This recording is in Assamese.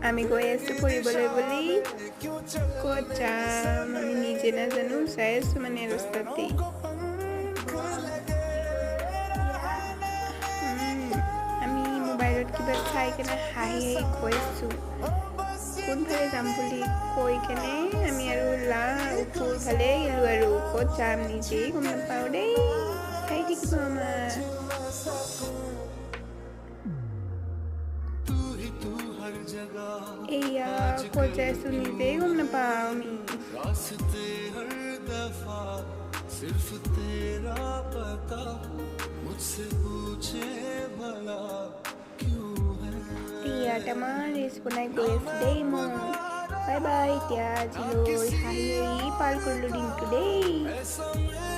আমি গৈ আছোঁ ফুৰিবলৈ বুলি ক'ত যাম আমি নিজে নাজানো চাই আছোঁ মানে ৰাস্তাতেই আমি মোবাইলত কিবা চাই কেনে হাঁহি গৈ আছোঁ কোনফালে যাম বুলি কৈ কেনে আমি আৰু ওপৰফালে গ'লোঁ আৰু ক'ত যাম নিজেই গম নাপাওঁ দেই চাই থাকিব আমাৰ एया को जैसे नीचे घूमने पाऊँ रास्ते हर दफा सिर्फ तेरा पता मुझसे पूछे भला क्यों है एया तमाम इस पुनाई गोएस डे मो बाय बाय त्या जिलो हाई पाल कर लो दिन टुडे